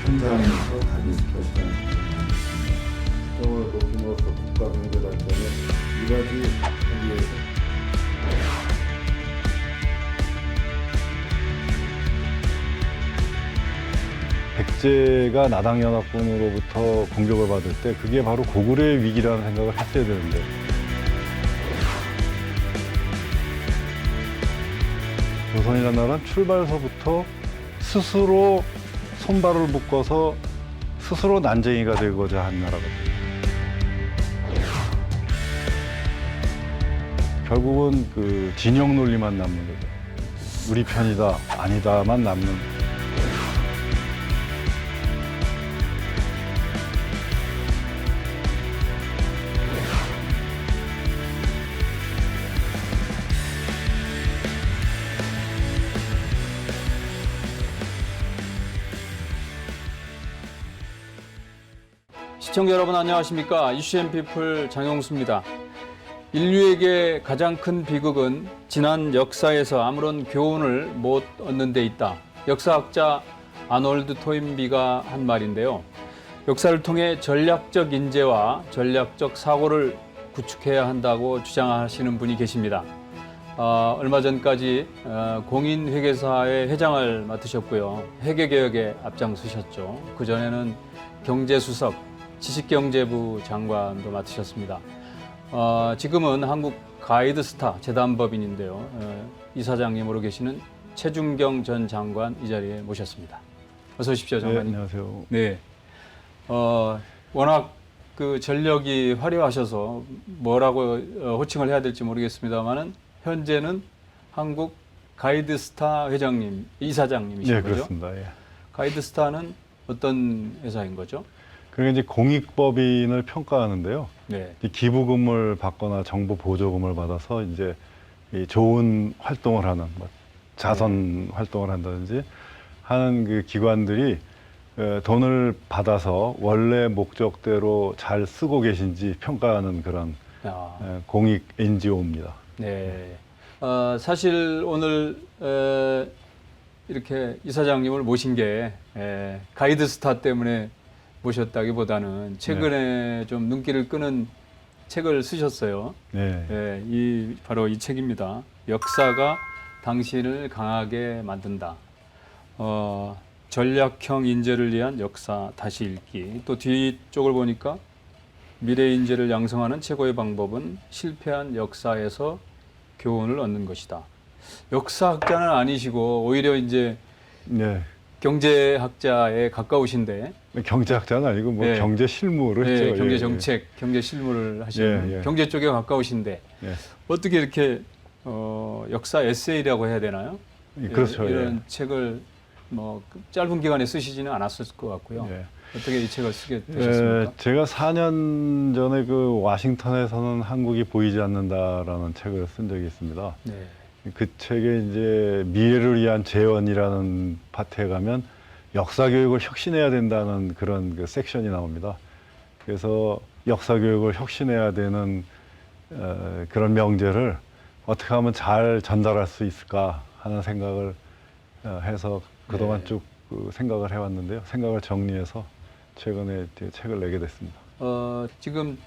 현장에서 답이 결정이 됩니다. 수정을 높임으로써 국가 경제 발전에 이가지 하기위해서 백제가 나당연합군으로부터 공격을 받을 때 그게 바로 고구려의 위기라는 생각을 했어야 되는데 조선이라는 나라는 출발서부터 스스로 손발을 묶어서 스스로 난쟁이가 되고자 한 나라거든요. 결국은 그 진영 논리만 남는 거죠. 우리 편이다, 아니다만 남는. 시청자 여러분 안녕하십니까? 이슈앤피플 장용수입니다. 인류에게 가장 큰 비극은 지난 역사에서 아무런 교훈을 못 얻는 데 있다. 역사학자 아놀드 토인비가 한 말인데요. 역사를 통해 전략적 인재와 전략적 사고를 구축해야 한다고 주장하시는 분이 계십니다. 얼마 전까지 공인회계사의 회장을 맡으셨고요. 회계개혁에 앞장서셨죠. 그전에는 경제수석, 지식경제부 장관도 맡으셨습니다. 지금은 한국 가이드스타 재단법인인데요. 이사장님으로 계시는 최준경 전 장관 이 자리에 모셨습니다. 어서 오십시오, 장관님. 네, 안녕하세요. 네. 워낙 그 전력이 화려하셔서 뭐라고 호칭을 해야 될지 모르겠습니다만은 현재는 한국 가이드스타 회장님, 이사장님이신 네, 거죠? 그렇습니다. 예. 가이드스타는 어떤 회사인 거죠? 그러니까 이제 공익법인을 평가하는데요. 네. 기부금을 받거나 정부 보조금을 받아서 이제 이 좋은 활동을 하는 뭐 자선 활동을 한다든지 하는 그 기관들이 돈을 받아서 원래 목적대로 잘 쓰고 계신지 평가하는 그런 공익 NGO입니다. 네. 사실 오늘 이렇게 이사장님을 모신 게 가이드스타 때문에 모셨다기보다는 최근에 좀 눈길을 끄는 책을 쓰셨어요. 네. 바로 이 책입니다. 역사가 당신을 강하게 만든다. 전략형 인재를 위한 역사 다시 읽기. 또 뒤쪽을 보니까 미래 인재를 양성하는 최고의 방법은 실패한 역사에서 교훈을 얻는 것이다. 역사학자는 아니시고 오히려 이제 네. 경제학자에 가까우신데 경제학자는 아니고 뭐 네. 경제 실무를 네, 했죠. 경제 정책, 경제 실무를 하시는 예, 예. 경제 쪽에 가까우신데 예. 어떻게 이렇게 역사 에세이라고 해야 되나요? 그렇죠. 이런 예. 책을 뭐 짧은 기간에 쓰시지는 않았을 것 같고요. 예. 어떻게 이 책을 쓰게 되셨습니까? 제가 4년 전에 그 워싱턴에서는 한국이 보이지 않는다라는 책을 쓴 적이 있습니다. 네. 그 책에 이제 미래를 위한 재원이라는 파트에 가면 역사 교육을 혁신해야 된다는 그런 그 섹션이 나옵니다. 그래서 역사 교육을 혁신해야 되는 그런 명제를 어떻게 하면 잘 전달할 수 있을까 하는 생각을 해서 그동안 네. 쭉 그 생각을 해왔는데요. 생각을 정리해서 최근에 책을 내게 됐습니다. 지금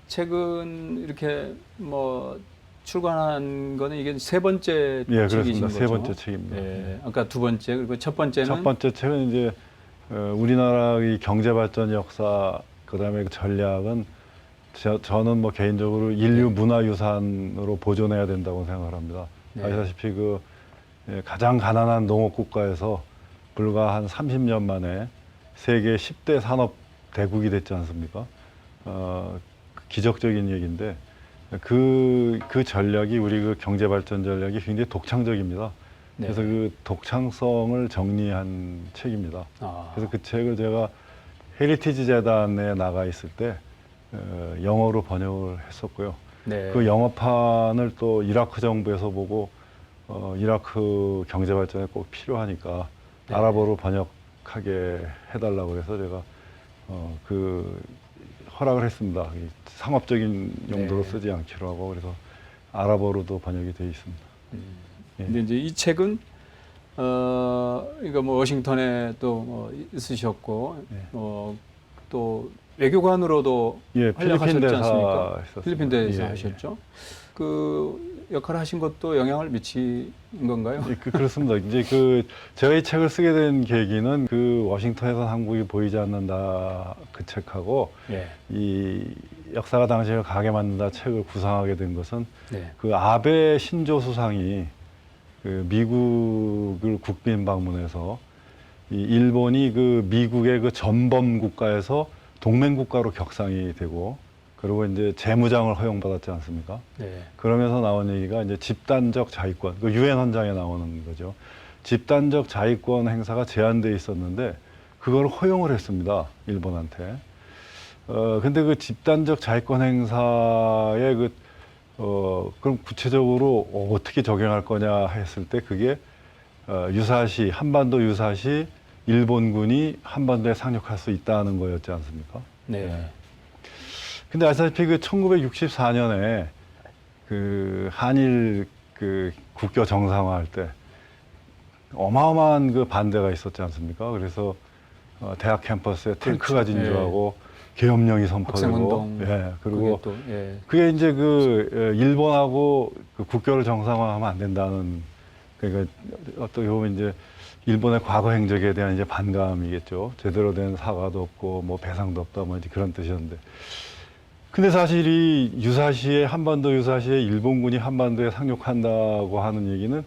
책은 이렇게 뭐 출간한 거는 이게 세 번째 예, 책이신 그렇습니다. 거죠? 세 번째 책입니다. 네. 아까 두 번째 그리고 첫 번째는 첫 번째 책은 이제 우리나라의 경제 발전 역사 그다음에 전략은 저는 뭐 개인적으로 인류 문화유산으로 보존해야 된다고 생각을 합니다. 네. 아시다시피 그 가장 가난한 농업 국가에서 불과 한 30년 만에 세계 10대 산업 대국이 됐지 않습니까? 기적적인 얘기인데 그 전략이 우리 그 경제 발전 전략이 굉장히 독창적입니다. 네. 그래서 그 독창성을 정리한 책입니다. 그래서 그 책을 제가 헤리티지 재단에 나가 있을 때 영어로 번역을 했었고요. 네. 그 영어판을 또 이라크 정부에서 보고 이라크 경제 발전에 꼭 필요하니까 네. 아랍어로 번역하게 해달라고 그래서 제가 그 허락을 했습니다. 상업적인 용도로 네. 쓰지 않기로 하고 그래서 아랍어로도 번역이 되어 있습니다. 예. 근데 이제 이 책은 그러니까 뭐 워싱턴에 또 있으셨고, 네. 또 외교관으로도 예, 활약하셨지 필리핀 대사 않습니까? 했었습니다. 필리핀 대사 예, 하셨죠. 그 역할을 하신 것도 영향을 미친 건가요? 예, 그렇습니다. 이제 제가 이 책을 쓰게 된 계기는 워싱턴에서 한국이 보이지 않는다 그 책하고 예. 이 역사가 당신을 가게 만든다 책을 구상하게 된 것은 네. 아베 신조 수상이 미국을 국빈 방문해서 이 일본이 미국의 전범 국가에서 동맹 국가로 격상이 되고 그리고 이제 재무장을 허용받았지 않습니까? 네. 그러면서 나온 얘기가 이제 집단적 자위권, 유엔 헌장에 나오는 거죠. 집단적 자위권 행사가 제한돼 있었는데 그걸 허용을 했습니다. 일본한테. 근데 집단적 자위권 행사에 그럼 구체적으로 어떻게 적용할 거냐 했을 때 그게 유사시, 한반도 유사시 일본군이 한반도에 상륙할 수 있다는 거였지 않습니까? 네. 네. 근데 아시다시피 1964년에 한일 국교 정상화할 때 어마어마한 반대가 있었지 않습니까? 그래서 대학 캠퍼스에 탱크가 그렇죠. 진주하고 계엄령이 선포되고, 학생운동. 예, 그리고 그게 또, 예. 그게 이제 일본하고 국교를 정상화하면 안 된다는 그러니까 어떻게 보면 이제 일본의 과거 행적에 대한 이제 반감이겠죠. 제대로 된 사과도 없고 뭐 배상도 없다 뭐 이제 그런 뜻이었는데. 근데 사실 이 한반도 유사시에 일본군이 한반도에 상륙한다고 하는 얘기는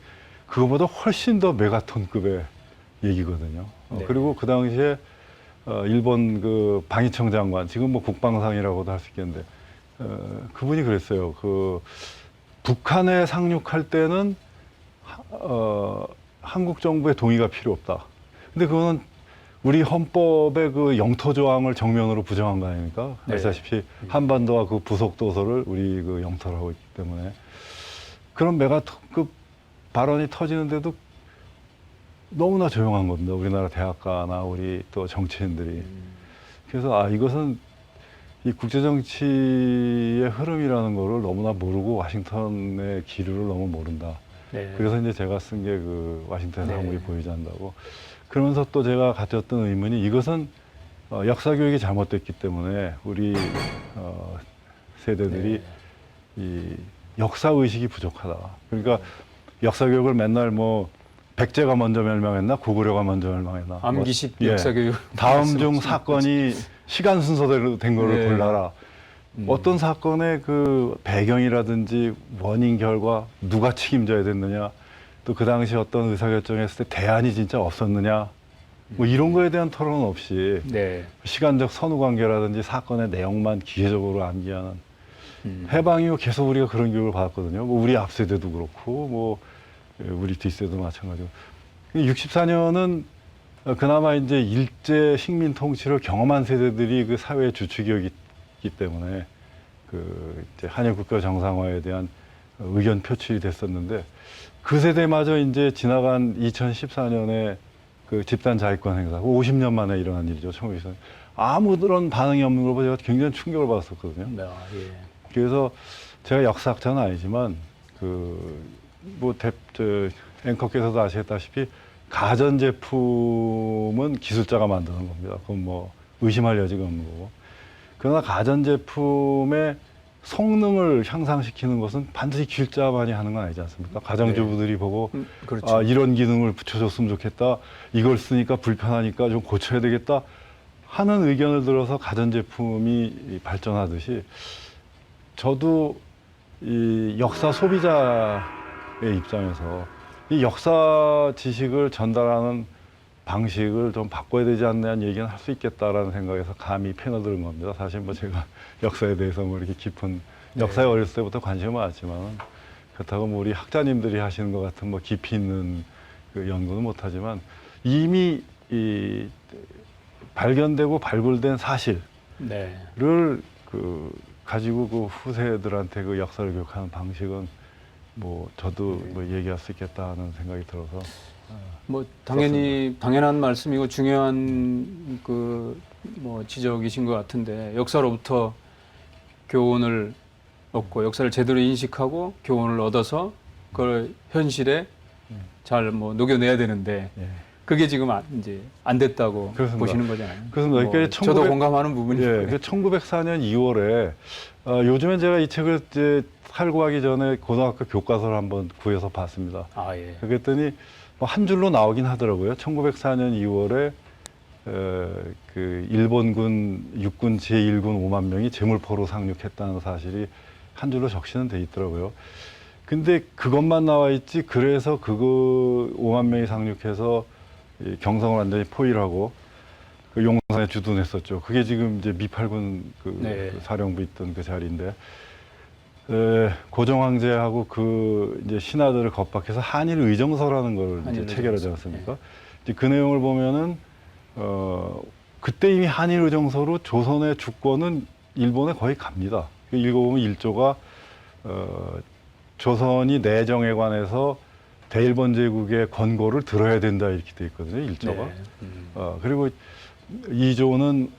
그거보다 훨씬 더 메가톤급의 얘기거든요. 네. 그리고 그 당시에 일본 방위청 장관, 지금 뭐 국방상이라고도 할 수 있겠는데, 그분이 그랬어요. 북한에 상륙할 때는 한국 정부의 동의가 필요 없다. 근데 그거는 우리 헌법의 영토 조항을 정면으로 부정한 거 아닙니까? 네. 아시다시피 한반도와 부속 도서를 우리 영토로 하고 있기 때문에 그런 메가급 발언이 터지는데도 너무나 조용한 겁니다. 우리나라 대학가나 우리 또 정치인들이. 그래서 이것은 이 국제 정치의 흐름이라는 거를 너무나 모르고 와싱턴의 기류를 너무 모른다. 네. 그래서 이제 제가 쓴 게 와싱턴에서 네. 한국이 보이지 않는다고. 그러면서 또 제가 가졌던 의문이 이것은 역사 교육이 잘못됐기 때문에 우리 세대들이 이 역사 의식이 부족하다. 그러니까 역사 교육을 맨날 뭐 백제가 먼저 멸망했나 고구려가 먼저 멸망했나 암기식 뭐, 역사 교육. 다음 중 사건이 시간 순서대로 된 거를 네. 골라라. 어떤 사건의 배경이라든지 원인 결과 누가 책임져야 됐느냐 또 그 당시 어떤 의사결정했을 때 대안이 진짜 없었느냐 뭐 이런 거에 대한 토론 없이 네. 시간적 선후관계라든지 사건의 내용만 기계적으로 암기하는 해방 이후 계속 우리가 그런 교육을 받았거든요. 뭐 우리 앞세대도 그렇고 뭐 우리 뒷세대도 마찬가지고. 64년은 그나마 이제 일제 식민 통치를 경험한 세대들이 사회의 주축이었기 때문에 이제 한일 국교 정상화에 대한 의견 표출이 됐었는데 그 세대마저 이제 지나간 2014년에 집단 자위권 행사, 50년 만에 일어난 일이죠. 1924년. 아무런 반응이 없는 걸 보고 제가 굉장히 충격을 받았었거든요. 네. 예. 그래서 제가 역사학자는 아니지만 앵커께서도 아시다시피 가전제품은 기술자가 만드는 겁니다. 그건 뭐 의심할 여지가 없는 거고. 그러나 가전제품의 성능을 향상시키는 것은 반드시 기술자만이 하는 건 아니지 않습니까? 가정주부들이 보고 그렇죠. 이런 기능을 붙여줬으면 좋겠다. 이걸 쓰니까 불편하니까 좀 고쳐야 되겠다 하는 의견을 들어서 가전제품이 발전하듯이 저도 이 역사 소비자의 입장에서 이 역사 지식을 전달하는 방식을 좀 바꿔야 되지 않냐는 얘기는 할 수 있겠다라는 생각에서 감히 패널 들은 겁니다. 사실 뭐 제가 역사에 대해서 뭐 이렇게 깊은 역사에 어렸을 때부터 관심은 많았지만 그렇다고 뭐 우리 학자님들이 하시는 것 같은 뭐 깊이 있는 연구는 못하지만 이미 발견되고 발굴된 사실을 네. 가지고 후세들한테 역사를 교육하는 방식은 뭐 저도 뭐 얘기할 수 있겠다는 생각이 들어서 뭐 당연히 당연한 말씀이고 중요한 뭐 지적이신 것 같은데 역사로부터 교훈을 얻고 역사를 제대로 인식하고 교훈을 얻어서 그걸 현실에 잘 뭐 녹여내야 되는데 예. 그게 지금 이제 안 됐다고 그렇습니다. 보시는 거잖아요. 그렇습니다. 뭐 그러니까 저도 공감하는 부분이고. 예, 그 1904년 2월에 요즘엔 제가 이 책을 이제 살고 가기 전에 고등학교 교과서를 한번 구해서 봤습니다. 아 예. 그랬더니 뭐 한 줄로 나오긴 하더라고요. 1904년 2월에 그 일본군 육군 제1군 5만 명이 제물포로 상륙했다는 사실이 한 줄로 적시는 돼 있더라고요. 근데 그것만 나와 있지, 그래서 그거 5만 명이 상륙해서 이 경성을 완전히 포위하고 그 용산에 주둔했었죠. 그게 지금 이제 미팔군 네. 그 사령부 있던 그 자리인데, 고종 황제하고 그 이제 신하들을 겁박해서 한일 의정서라는 걸 이제 한일 체결하지 의정서. 않습니까? 이제 그 내용을 보면은 그때 이미 한일 의정서로 조선의 주권은 일본에 거의 갑니다. 읽어보면 일조가 조선이 내정에 관해서 대일본 제국의 권고를 들어야 된다 이렇게 돼 있거든요. 일조가. 네. 그리고 2조는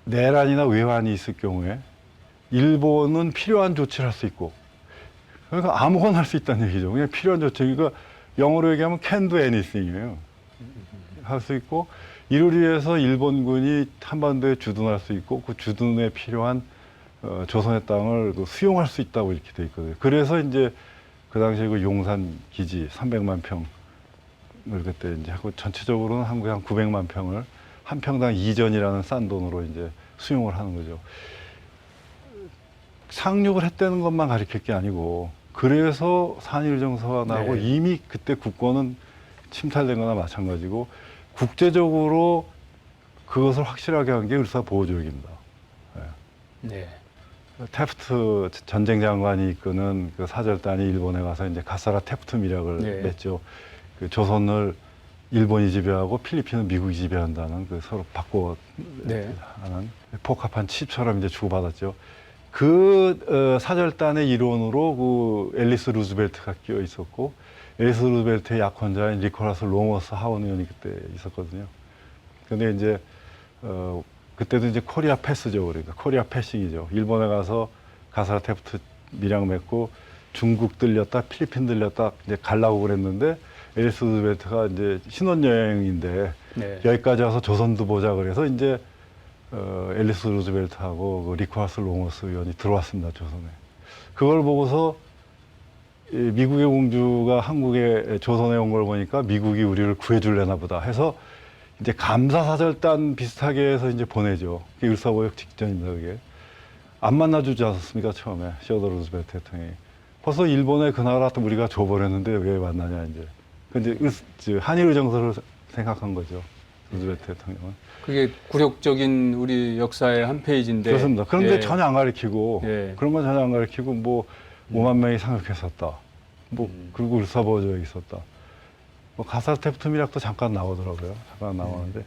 내란이나 외환이 있을 경우에 일본은 필요한 조치를 할 수 있고, 그러니까 아무거나 할 수 있다는 얘기죠. 그냥 필요한 조치. 그러니까 영어로 얘기하면 can do anything이에요. 할 수 있고, 이를 위해서 일본군이 한반도에 주둔할 수 있고, 그 주둔에 필요한 조선의 땅을 수용할 수 있다고 이렇게 돼 있거든요. 그래서 이제 그 당시에 그 용산 기지 300만 평을 그때 이제 하고, 전체적으로는 한국에 한 900만 평을 한 평당 2전이라는 싼 돈으로 이제 수용을 하는 거죠. 상륙을 했다는 것만 가리킬 게 아니고, 그래서 한일정서가 나고 네. 이미 그때 국권은 침탈된 거나 마찬가지고, 국제적으로 그것을 확실하게 한 게 을사보호조약입니다. 네. 테프트 전쟁 장관이 이끄는 그 사절단이 일본에 가서 이제 가사라 테프트 밀약을 네. 맺죠. 그 조선을 일본이 지배하고 필리핀은 미국이 지배한다는 그 서로 바꿔 네. 하는 복합한 칩처럼 이제 주고받았죠. 그 사절단의 일원으로 그 앨리스 루즈벨트가 끼어 있었고, 앨리스 루즈벨트의 약혼자인 니콜라스 로머스 하원 의원이 그때 있었거든요. 근데 이제 그때도 이제 코리아 패스죠. 그러니까 코리아 패싱이죠. 일본에 가서 가사라 테프트 밀약 맺고 중국 들렸다, 필리핀 들렸다 이제 가려고 그랬는데, 앨리스 루즈벨트가 이제 신혼여행인데 네. 여기까지 와서 조선도 보자 그래서 이제 앨리스 루즈벨트하고 그 니콜라스 로머스 의원이 들어왔습니다, 조선에. 그걸 보고서 이 미국의 공주가 한국에 조선에 온 걸 보니까 미국이 우리를 구해줄래나 보다 해서 이제 감사사절단 비슷하게 해서 이제 보내죠. 그게 을사보역 직전입니다, 그게. 안 만나주지 않았습니까, 처음에 시어더 루즈벨트 대통령이. 벌써 일본에 그 나라 우리가 줘버렸는데 왜 만나냐 이제. 근데 한일의정서를 생각한 거죠, 루즈벨트 대통령은. 그게 굴욕적인 우리 역사의 한 페이지인데. 그렇습니다. 그런데 예. 전혀 안 가르치고, 예. 그런 건 전혀 안 가르치고, 뭐 5만 명이 상륙했었다. 뭐 그리고 을사보호조약이 있었다. 뭐 가사 테프트 밀약도 잠깐 나오더라고요. 잠깐 나오는데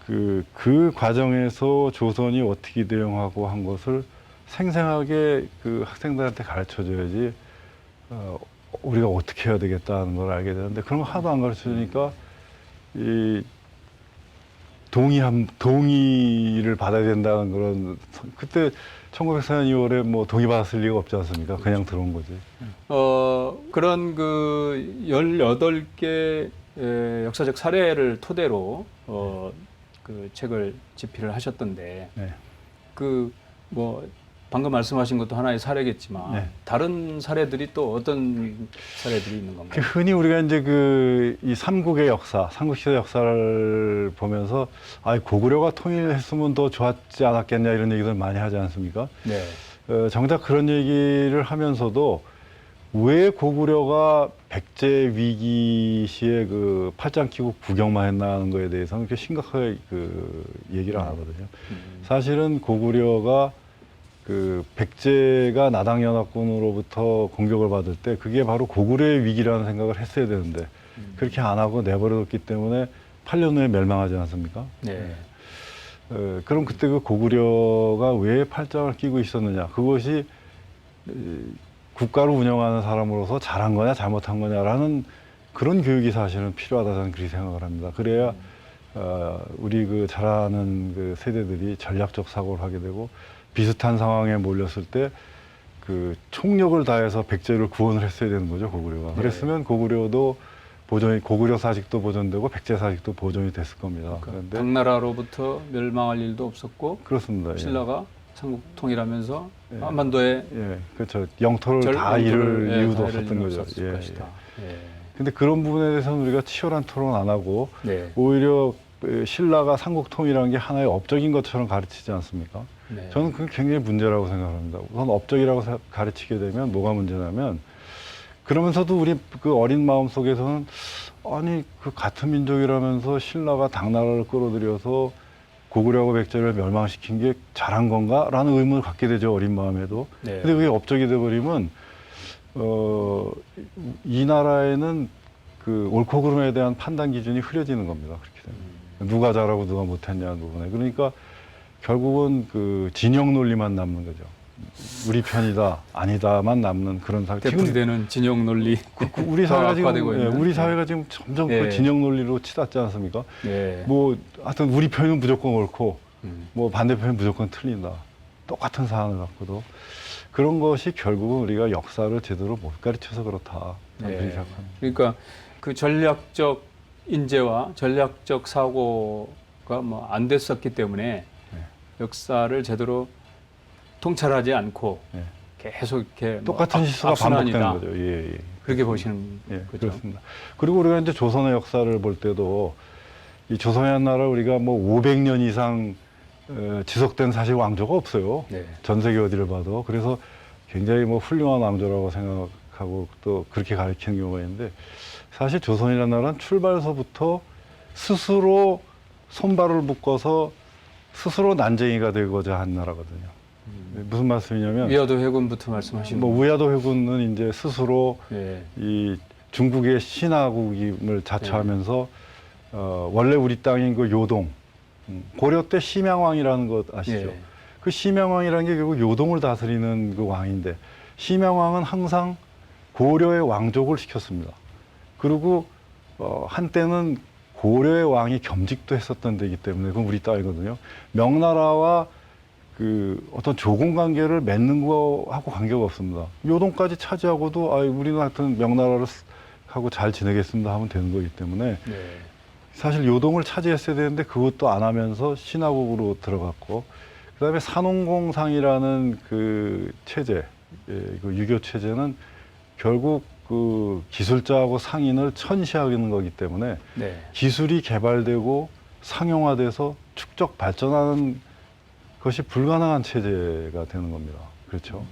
그 과정에서 조선이 어떻게 대응하고 한 것을 생생하게 그 학생들한테 가르쳐줘야지 우리가 어떻게 해야 되겠다는 걸 알게 되는데, 그런 거 하나도 안 가르쳐주니까 이 동의를 받아야 된다는 그런, 그때 1904년 2월에 뭐 동의 받았을 리가 없지 않습니까? 그냥 들어온 거지. 그런 그 18개 역사적 사례를 토대로 그 책을 집필을 하셨던데, 네. 그 뭐 방금 말씀하신 것도 하나의 사례겠지만 네. 다른 사례들이 또 어떤 사례들이 있는 건가요? 흔히 우리가 이제 이 삼국의 역사, 삼국시대 역사를 보면서 고구려가 통일했으면 더 좋았지 않았겠냐 이런 얘기들 많이 하지 않습니까? 네. 정작 그런 얘기를 하면서도 왜 고구려가 백제 위기 시에 그 팔짱 끼고 구경만 했나는 거에 대해서는 그렇게 심각하게 그 얘기를 안 하거든요. 사실은 고구려가 그 백제가 나당연합군으로부터 공격을 받을 때 그게 바로 고구려의 위기라는 생각을 했어야 되는데 그렇게 안 하고 내버려뒀기 때문에 8년 후에 멸망하지 않습니까? 네. 그럼 그때 그 고구려가 왜 팔짱을 끼고 있었느냐? 그것이 국가를 운영하는 사람으로서 잘한 거냐 잘못한 거냐라는 그런 교육이 사실은 필요하다 저는 그렇게 생각을 합니다. 그래야 우리 그 자라는 그 세대들이 전략적 사고를 하게 되고 비슷한 상황에 몰렸을 때 그 총력을 다해서 백제를 구원을 했어야 되는 거죠, 고구려가. 네. 그랬으면 고구려도 고구려 사직도 보존되고 백제 사직도 보존이 됐을 겁니다. 그런데 당나라로부터 멸망할 일도 없었고 그렇습니다. 예. 신라가 삼국통일하면서 예. 한반도에 예, 그렇죠. 영토를 다 영토를, 잃을 예, 이유도 다 잃을 없었던 이유는 거죠. 없었을 예, 것이다. 예. 예. 근데 그런 부분에 대해서는 우리가 치열한 토론 안 하고 네. 오히려 신라가 삼국통일한 게 하나의 업적인 것처럼 가르치지 않습니까? 네. 저는 그게 굉장히 문제라고 생각합니다. 우선 업적이라고 가르치게 되면 뭐가 문제냐면 그러면서도 우리 그 어린 마음 속에서는 아니 그 같은 민족이라면서 신라가 당나라를 끌어들여서 고구려하고 백제를 멸망시킨 게 잘한 건가라는 의문을 갖게 되죠, 어린 마음에도. 네. 근데 그게 업적이 돼버리면 이 나라에는 그 옳고 그름에 대한 판단 기준이 흐려지는 겁니다. 그렇게 되면 누가 잘하고 누가 못했냐는 부분에. 그러니까 결국은 그 진영 논리만 남는 거죠. 우리 편이다 아니다만 남는 그런 상태. 되풀이되는 진영 논리. 우리 사회가 지금 악화되고 있는. 우리 사회가 지금 점점 예. 그 진영 논리로 치닫지 않습니까? 예. 뭐 하여튼 우리 편은 무조건 옳고 음. 뭐 반대편은 무조건 틀린다. 똑같은 사안을 갖고도 그런 것이 결국은 우리가 역사를 제대로 못 가르쳐서 그렇다. 저는 그렇게 예. 생각합니다. 그러니까 그 전략적 인재와 전략적 사고가 뭐 안 됐었기 때문에 역사를 제대로 통찰하지 않고 예. 계속 이렇게 똑같은 뭐 실수가 악순환이다. 반복되는 거죠. 예, 예. 그렇게 보시는 예, 거죠. 그렇습니다. 그리고 우리가 이제 조선의 역사를 볼 때도 이 조선의 한 나라 우리가 뭐 500년 이상 지속된 사실 왕조가 없어요. 네. 전 세계 어디를 봐도. 그래서 굉장히 뭐 훌륭한 왕조라고 생각하고 또 그렇게 가리키는 경우가 있는데 사실 조선이라는 나라는 출발서부터 스스로 손발을 묶어서 스스로 난쟁이가 되고자 한 나라거든요. 무슨 말씀이냐면 위화도 해군부터 말씀하시는 뭐 우야도 회군은 이제 스스로 예. 이 중국의 신하국임을 자처하면서 원래 우리 땅인 그 요동 고려 때 심양왕이라는 것 아시죠? 예. 그 심양왕이라는 게 결국 요동을 다스리는 그 왕인데 심양왕은 항상 고려의 왕족을 시켰습니다. 그리고 한때는 고려의 왕이 겸직도 했었던 데이기 때문에 그건 우리 땅이거든요. 명나라와 그 어떤 조공 관계를 맺는 거하고 관계가 없습니다. 요동까지 차지하고도 우리는 하여튼 명나라를 하고 잘 지내겠습니다 하면 되는 거기 때문에 네. 사실 요동을 차지했어야 되는데 그것도 안 하면서 신하국으로 들어갔고 그다음에 산홍공상이라는 그 체제, 그 유교 체제는 결국 그 기술자하고 상인을 천시하는 거기 때문에 네. 기술이 개발되고 상용화돼서 축적 발전하는 것이 불가능한 체제가 되는 겁니다. 그렇죠.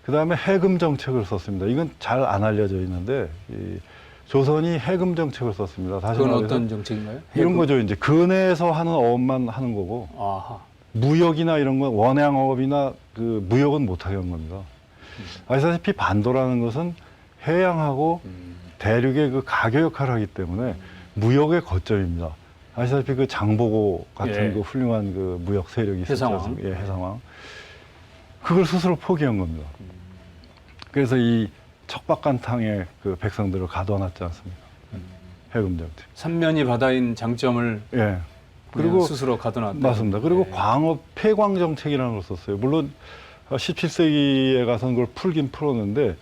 그 다음에 해금 정책을 썼습니다. 이건 잘 안 알려져 있는데 이 조선이 해금 정책을 썼습니다. 다시 그건 말해서 어떤 정책인가요? 이런 해금? 거죠. 이제 근해에서 하는 어업만 하는 거고 아하. 무역이나 이런 건 원양어업이나 그 무역은 못하게 한 겁니다. 아시다시피 반도라는 것은 해양하고 대륙의 그 가교 역할을 하기 때문에 무역의 거점입니다. 아시다시피 그 장보고 같은 예. 그 훌륭한 그 무역 세력이 있었지 해상왕. 않습니까? 예, 해상왕. 그걸 스스로 포기한 겁니다. 그래서 이 척박간탕에 그 백성들을 가둬놨지 않습니까? 해금 정책. 삼면이 바다인 장점을 예. 그리고 그리고 스스로 가둬놨다. 맞습니다. 그리고 예. 광업 폐광 정책이라는 걸 썼어요. 물론 17세기에 가서는 그걸 풀긴 풀었는데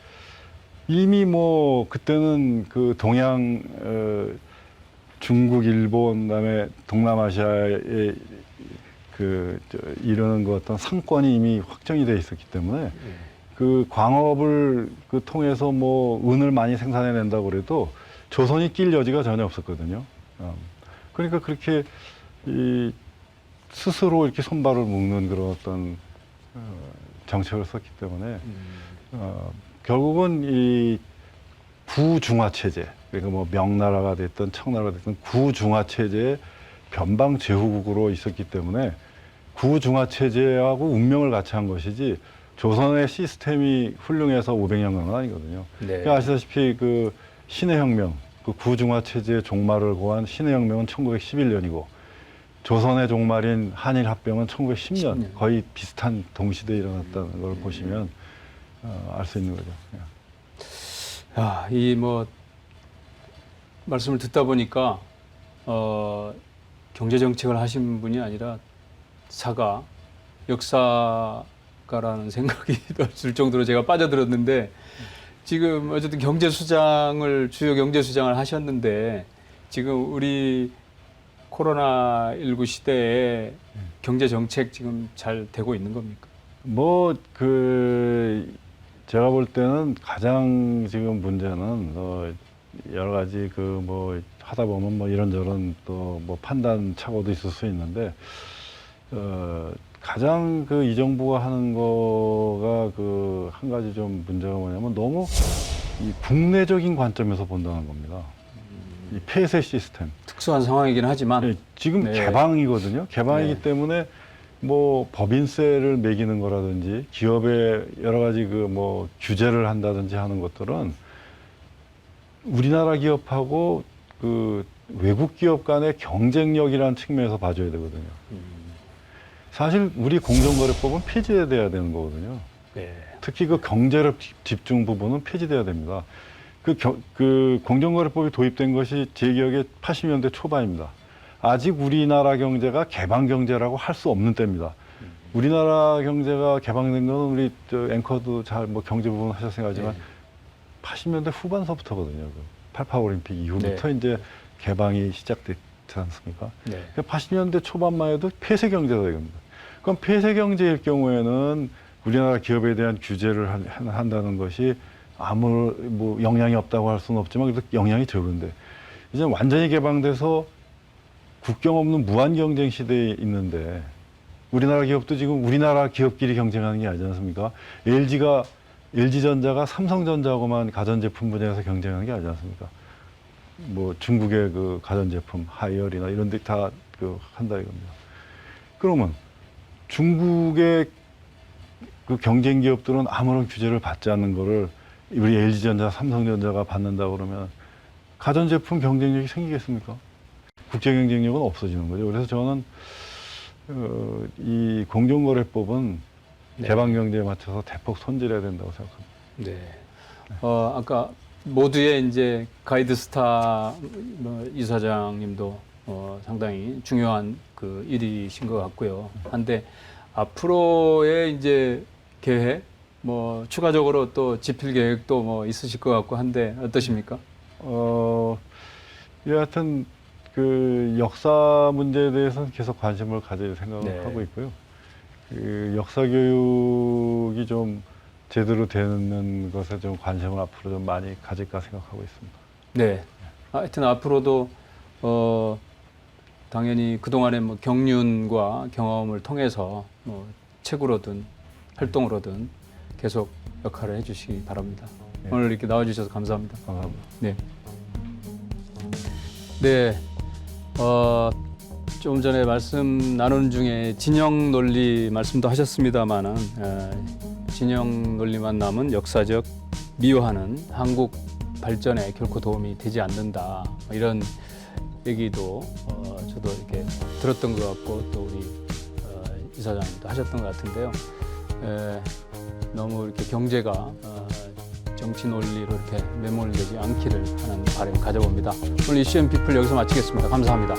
이미 뭐 그때는 그 동양 중국, 일본, 그다음에 동남아시아에 이르는 그 어떤 상권이 이미 확정이 돼 있었기 때문에 그 광업을 그 통해서 뭐 은을 많이 생산해낸다고 그래도 조선이 낄 여지가 전혀 없었거든요. 그러니까 그렇게 이 스스로 이렇게 손발을 묶는 그런 어떤 정책을 썼기 때문에 결국은 이 구중화 체제, 그러니까 뭐 명나라가 됐든 청나라가 됐든 구중화 체제의 변방 제후국으로 있었기 때문에 구중화 체제하고 운명을 같이 한 것이지 조선의 시스템이 훌륭해서 500년 간 건 아니거든요. 네. 그러니까 아시다시피 그 신의 혁명, 그 구중화 체제의 종말을 고한 신의 혁명은 1911년이고 조선의 종말인 한일 합병은 1910년 10년. 거의 비슷한 동시대에 일어났다는 걸 보시면 알 수 있는 거죠. 야, 이 뭐 말씀을 듣다 보니까 경제 정책을 하신 분이 아니라 사가, 역사가 않을까라는 생각이 들 정도로 제가 빠져들었는데 지금 어쨌든 주요 경제 수장을 하셨는데 지금 우리 코로나19 시대에 경제 정책 지금 잘 되고 있는 겁니까? 뭐 제가 볼 때는 가장 지금 문제는 여러 가지 뭐 하다 보면 뭐 이런저런 또 뭐 판단 착오도 있을 수 있는데 가장 이 정부가 하는 거가 한 가지 좀 문제가 뭐냐면 너무 이 국내적인 관점에서 본다는 겁니다. 이 폐쇄 시스템. 특수한 상황이긴 하지만 네, 지금 네. 개방이거든요. 개방이기 네. 때문에 뭐 법인세를 매기는 거라든지 기업에 여러 가지 뭐 규제를 한다든지 하는 것들은 우리나라 기업하고 외국 기업 간의 경쟁력이라는 측면에서 봐줘야 되거든요. 사실 우리 공정거래법은 폐지돼야 되는 거거든요. 네. 특히 경제력 집중 부분은 폐지돼야 됩니다. 공정거래법이 도입된 것이 제 기억에 80년대 초반입니다. 아직 우리나라 경제가 개방 경제라고 할 수 없는 때입니다. 우리나라 경제가 개방된 거는 우리 앵커도 잘 뭐 경제 부분 하셨으니까 하지만 네. 80년대 후반서부터거든요. 88 올림픽 이후부터 네. 이제 개방이 시작됐지 않습니까? 네. 80년대 초반만 해도 폐쇄 경제다 이겁니다. 그럼 폐쇄 경제일 경우에는 우리나라 기업에 대한 규제를 한다는 것이 아무 뭐 영향이 없다고 할 수는 없지만 그래도 영향이 적은데 이제 완전히 개방돼서 국경 없는 무한 경쟁 시대에 있는데 우리나라 기업도 지금 우리나라 기업끼리 경쟁하는 게 아니지 않습니까? LG전자가 삼성전자하고만 가전제품 분야에서 경쟁하는 게 아니지 않습니까? 뭐 중국의 가전제품 하이얼이나 이런 데 다 한다 이겁니다. 그러면 중국의 경쟁 기업들은 아무런 규제를 받지 않는 거를 우리 LG전자, 삼성전자가 받는다 그러면 가전제품 경쟁력이 생기겠습니까? 국제 경쟁력은 없어지는 거죠. 그래서 저는 이 공정거래법은 네. 개방 경제에 맞춰서 대폭 손질해야 된다고 생각합니다. 네. 아까 모두의 이제 가이드스타 이사장님도 상당히 중요한 일이신 것 같고요. 한데 앞으로의 이제 계획, 뭐 추가적으로 또 집필 계획도 뭐 있으실 것 같고 한데 어떠십니까? 여하튼 역사 문제에 대해서는 계속 관심을 가질 생각을 네. 하고 있고요. 역사 교육이 좀 제대로 되는 것에 좀 관심을 앞으로 좀 많이 가질까 생각하고 있습니다. 네. 하여튼 앞으로도 당연히 그동안의 뭐 경륜과 경험을 통해서 뭐 책으로든 활동으로든 계속 역할을 해주시기 바랍니다. 네. 오늘 이렇게 나와주셔서 감사합니다. 감사합니다. 네. 네. 좀 전에 말씀 나누는 중에 진영 논리 말씀도 하셨습니다만은 진영 논리만 남은 역사적 미화는 한국 발전에 결코 도움이 되지 않는다. 이런 얘기도 저도 이렇게 들었던 것 같고 또 우리 이사장님도 하셨던 것 같은데요. 너무 이렇게 경제가 정치 논리로 이렇게 매몰되지 않기를 하는 바람을 가져봅니다. 오늘 이슈 앤 피플 여기서 마치겠습니다. 감사합니다.